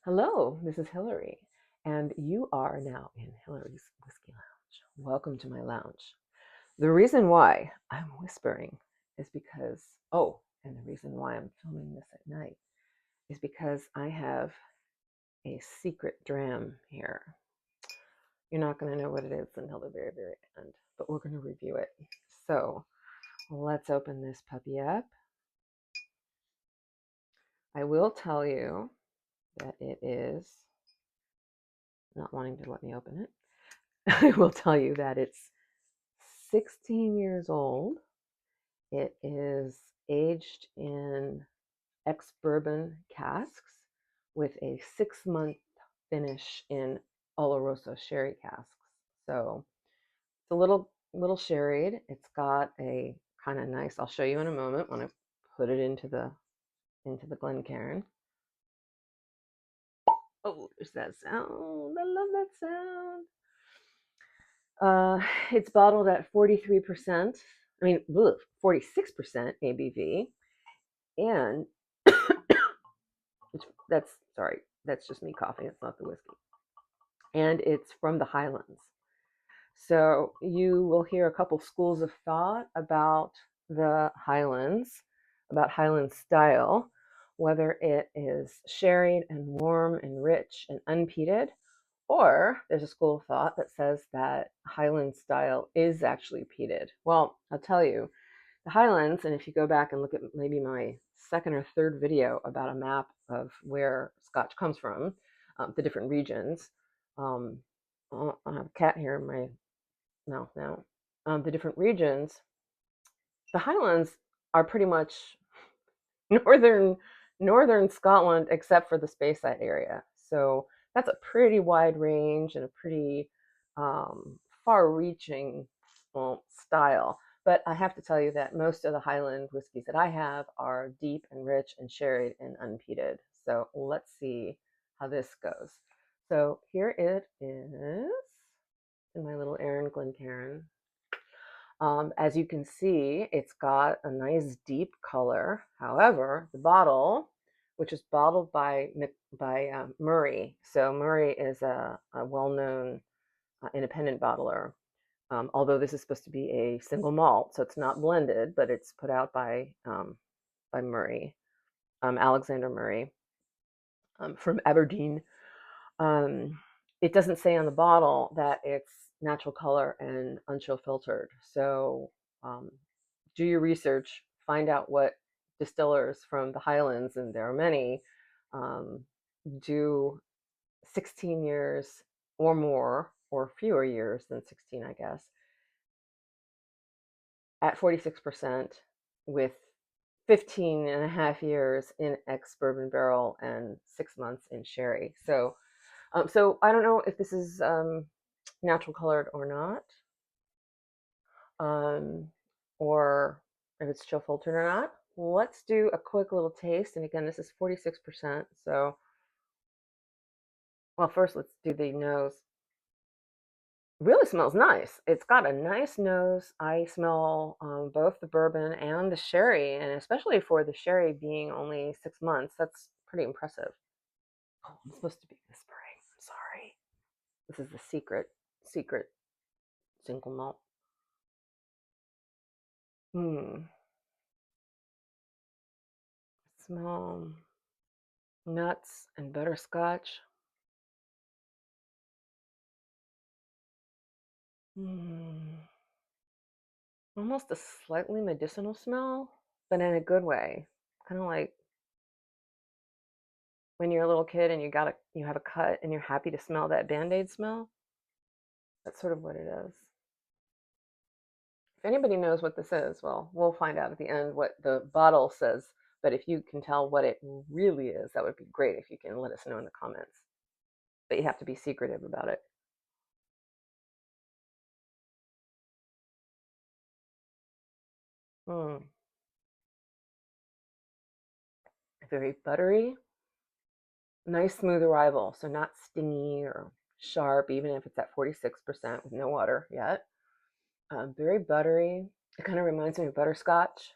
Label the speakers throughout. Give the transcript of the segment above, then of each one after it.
Speaker 1: Hello, this is Hillary, and you are now in Hillary's Whiskey Lounge. Welcome to my lounge. The reason why I'm whispering is because, and the reason why I'm filming this at night is because I have a secret dram here. You're not going to know what it is until the very, very end, but we're going to review it. So let's open this puppy up. I will tell you that it is not wanting to let me open it. I will tell you that it's 16 years old. It is aged in ex-bourbon casks with a 6-month finish in Oloroso sherry casks. So it's a little sherried. It's got a kind of nice, I'll show you in a moment when I put it into the Glencairn. Oh, there's that sound. I love that sound. It's bottled at 43%. 46% ABV, and that's just me coughing. It's not the whiskey, and it's from the Highlands. So you will hear a couple schools of thought about the Highlands, about Highland style, whether it is sherried and warm and rich and unpeated, or there's a school of thought that says that Highland style is actually peated. Well, I'll tell you, the Highlands, and if you go back and look at maybe my second or third video about a map of where Scotch comes from, the different regions. I have a cat here in my mouth now. The different regions, the Highlands are pretty much northern northern Scotland, except for the Speyside area. So that's a pretty wide range and a pretty far-reaching style. But I have to tell you that most of the Highland whiskeys that I have are deep and rich and sherried and unpeated. So let's see how this goes. So here it is in my little Erin Glencairn. As you can see, it's got a nice deep color. However, the bottle, which is bottled by Murray, so Murray is a well-known independent bottler. Although this is supposed to be a single malt, so it's not blended, but it's put out by Murray, Alexander Murray, from Aberdeen. It doesn't say on the bottle that it's natural color and unchill filtered. So do your research, find out what distillers from the Highlands, and there are many, do 16 years or more, or fewer years than 16, I guess, at 46% with 15 and a half years in ex-bourbon barrel and 6 months in sherry. So I don't know if this is natural colored or not, or if it's chill filtered or not. Let's do a quick little taste. And again, this is 46%. So, well, first let's do the nose. Really smells nice. It's got a nice nose. I smell both the bourbon and the sherry, and especially for the sherry being only 6 months, that's pretty impressive. Oh, I'm supposed to be whispering. I'm sorry. This is the secret single malt. Smell nuts and butterscotch. Almost a slightly medicinal smell, but in a good way. Kind of like when you're a little kid and you have a cut and you're happy to smell that Band-Aid smell. That's sort of what it is. If anybody knows what this is, well, we'll find out at the end what the bottle says. But if you can tell what it really is, that would be great if you can let us know in the comments. But you have to be secretive about it. Very buttery, nice smooth arrival. So not stingy or sharp, even if it's at 46% with no water yet. Very buttery. It kind of reminds me of butterscotch.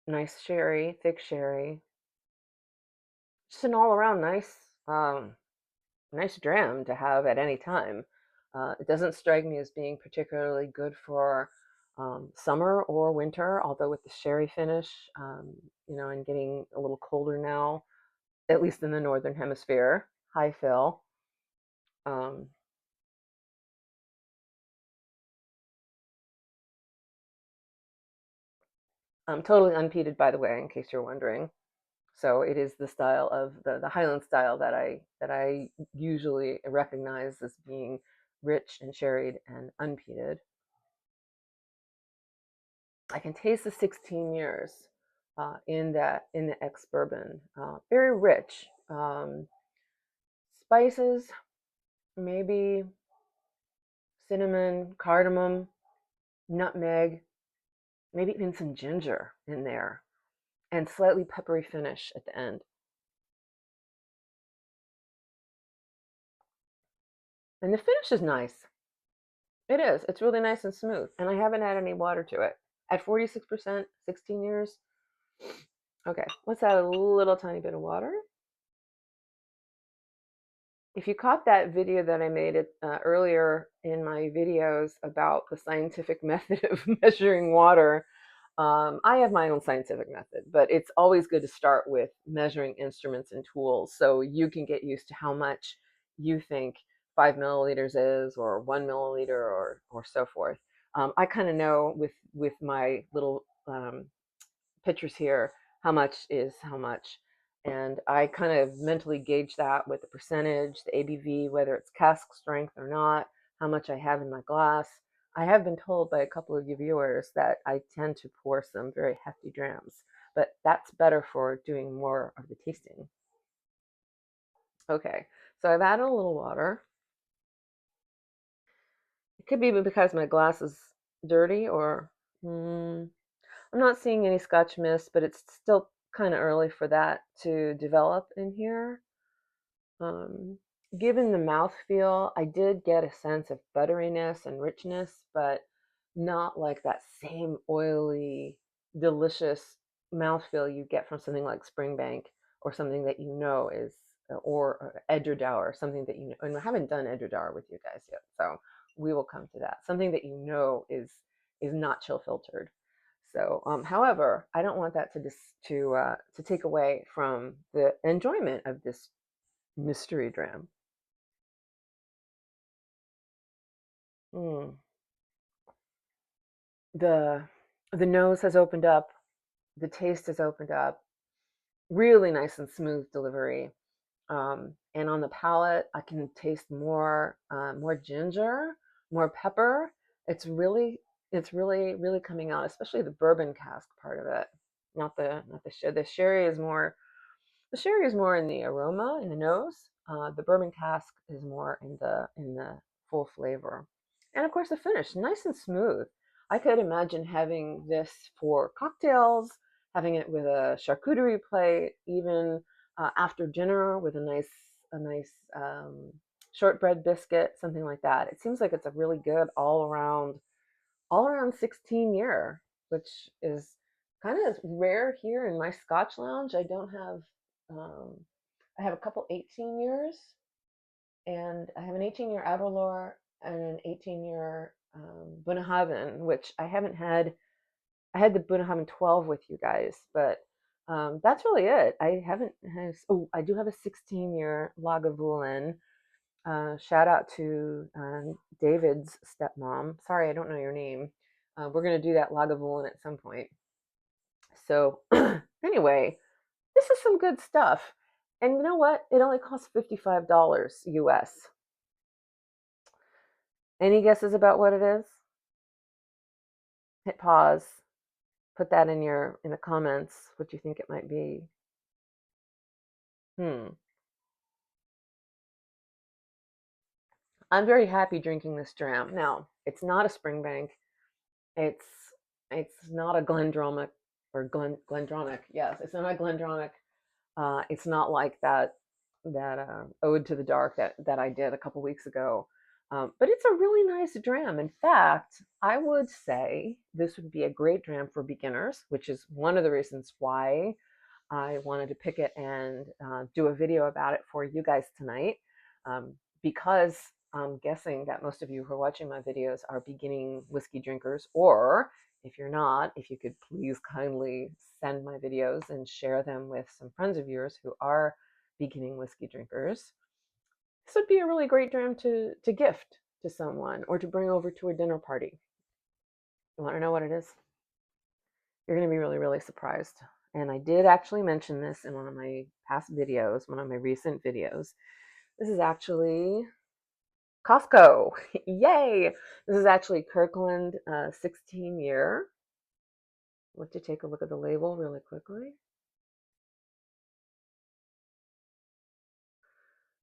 Speaker 1: Nice sherry, thick sherry. Just an all around nice dram to have at any time. It doesn't strike me as being particularly good for summer or winter, although with the sherry finish, and getting a little colder now, at least in the northern hemisphere, high fill. Um, totally unpeated, by the way, in case you're wondering. So it is the style of the Highland style that I usually recognize as being rich and sherried and unpeated. I can taste the 16 years in the ex bourbon. Very rich. Spices, maybe cinnamon, cardamom, nutmeg, maybe even some ginger in there, and slightly peppery finish at the end. And the finish is nice. It is. It's really nice and smooth. And I haven't added any water to it. At 46%, 16 years. Okay, let's add a little tiny bit of water. If you caught that video that I made earlier in my videos about the scientific method of measuring water, I have my own scientific method, but it's always good to start with measuring instruments and tools so you can get used to how much you think 5 milliliters is, or 1 milliliter, or so forth. I kind of know with my little pictures here how much is how much. And I kind of mentally gauge that with the percentage, the ABV, whether it's cask strength or not, how much I have in my glass. I have been told by a couple of you viewers that I tend to pour some very hefty drams, but that's better for doing more of the tasting. Okay, so I've added a little water. It could be because my glass is dirty, or I'm not seeing any scotch mist, but it's still kind of early for that to develop in here. Um, Given the mouthfeel, I did get a sense of butteriness and richness, but not like that same oily, delicious mouthfeel you get from something like Springbank, or something that you know is, or Edgerdour, something that you know. And I haven't done Edgerdour with you guys yet, so we will come to that. Something that you know is not chill filtered. So, however, I don't want that to take away from the enjoyment of this mystery dram. Mm. The the nose has opened up, the taste has opened up. Really nice and smooth delivery. And on the palate, I can taste more ginger, more pepper. It's really really coming out, especially the bourbon cask part of it. Not the sherry. The sherry is more in the aroma, in the nose. The bourbon cask is more in the full flavor, and of course the finish, nice and smooth. I could imagine having this for cocktails, having it with a charcuterie plate, even after dinner with a nice shortbread biscuit, something like that. It seems like it's a really good all around 16 year, which is kind of rare here in my Scotch lounge. Um, I have a couple 18 years, and I have an 18-year Aberlour and an 18-year Bunnahabhain, which I haven't had. I had the Bunnahabhain 12 with you guys, but that's really it. I haven't had. Oh, I do have a 16-year Lagavulin. Shout out to David's stepmom. Sorry, I don't know your name. We're going to do that Lagavulin at some point. So, anyway, this is some good stuff. And you know what? It only costs $55 US. Any guesses about what it is? Hit pause. Put that in the comments what you think it might be. Hmm. I'm very happy drinking this dram. Now, it's not a Springbank. It's it's not a Glendronach, or Glendronach. Yes, it's not a Glendronach. It's not like that Ode to the Dark that I did a couple weeks ago. But it's a really nice dram. In fact, I would say this would be a great dram for beginners, which is one of the reasons why I wanted to pick it and do a video about it for you guys tonight, because I'm guessing that most of you who are watching my videos are beginning whiskey drinkers, or if you're not, if you could please kindly send my videos and share them with some friends of yours who are beginning whiskey drinkers. This would be a really great dram to gift to someone or to bring over to a dinner party. You want to know what it is? You're going to be really, really surprised. And I did actually mention this in one of my past videos, one of my recent videos. This is actually Costco. Yay! This is actually Kirkland 16 year. Let you take a look at the label really quickly.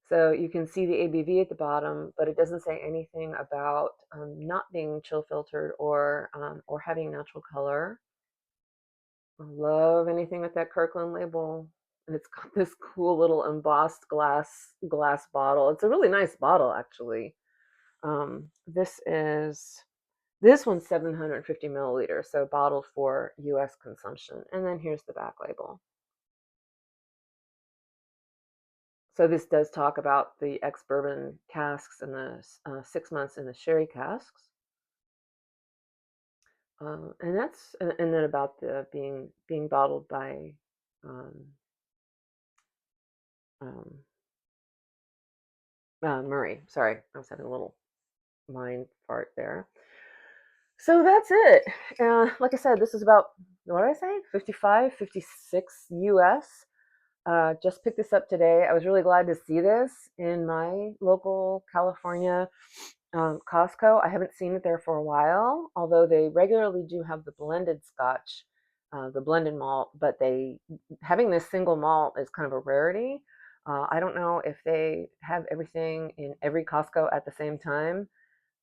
Speaker 1: So you can see the ABV at the bottom, but it doesn't say anything about not being chill filtered or having natural color. I love anything with that Kirkland label. And it's got this cool little embossed glass bottle. It's a really nice bottle, actually. This is this one's 750 milliliters, so bottled for U.S. consumption. And then here's the back label. So this does talk about the ex-bourbon casks and the 6 months in the sherry casks. And then about the being bottled by um, um, Murray. Sorry, I was having a little mind fart there. So that's it. Like I said, this is about, what did I say? 55, 56 US. Just picked this up today. I was really glad to see this in my local California Costco. I haven't seen it there for a while, although they regularly do have the blended scotch, the blended malt, but having this single malt is kind of a rarity. I don't know if they have everything in every Costco at the same time.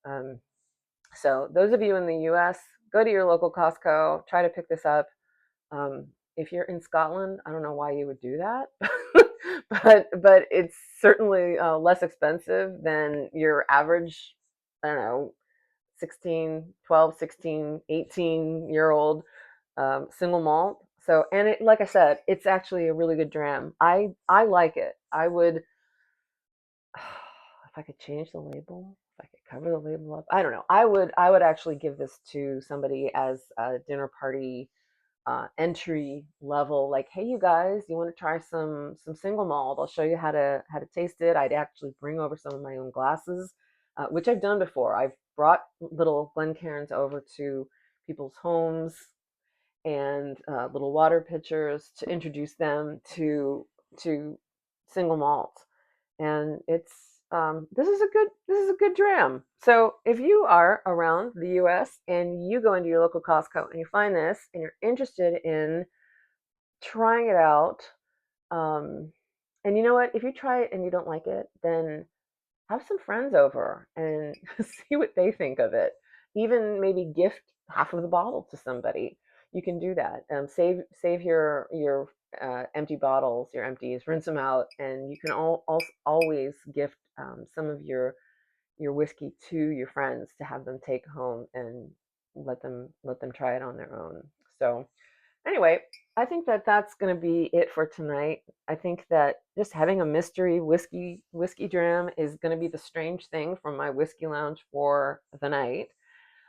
Speaker 1: Um, so those of you in the US, go to your local Costco, try to pick this up. Um, if you're in Scotland, I don't know why you would do that, but it's certainly less expensive than your average, I don't know, 16, 12, 16, 18-year old single malt. So, and it, like I said, it's actually a really good dram. I like it. I would, if I could change the label, if I could cover the label up, I don't know. I would actually give this to somebody as a dinner party entry level. Like, hey, you guys, you want to try some single malt? I'll show you how to taste it. I'd actually bring over some of my own glasses, which I've done before. I've brought little Glencairns over to people's homes and little water pitchers to introduce them to single malt, and it's this is a good dram. So if you are around the U.S. and you go into your local Costco and you find this and you're interested in trying it out, um, and you know what, if you try it and you don't like it, then have some friends over and see what they think of it. Even maybe gift half of the bottle to somebody. You can do that. Save your empty bottles, your empties, rinse them out, and you can always gift some of your whiskey to your friends to have them take home and let them try it on their own. So anyway, I think that that's going to be it for tonight. I think that just having a mystery whiskey dram is going to be the strange thing from my whiskey lounge for the night.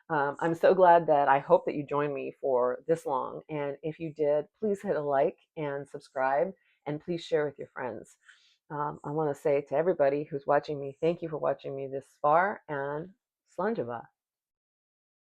Speaker 1: I'm so glad that I hope that you joined me for this long. And if you did, please hit a like and subscribe, and please share with your friends. I want to say to everybody who's watching me, thank you for watching me this far, and Slanjava.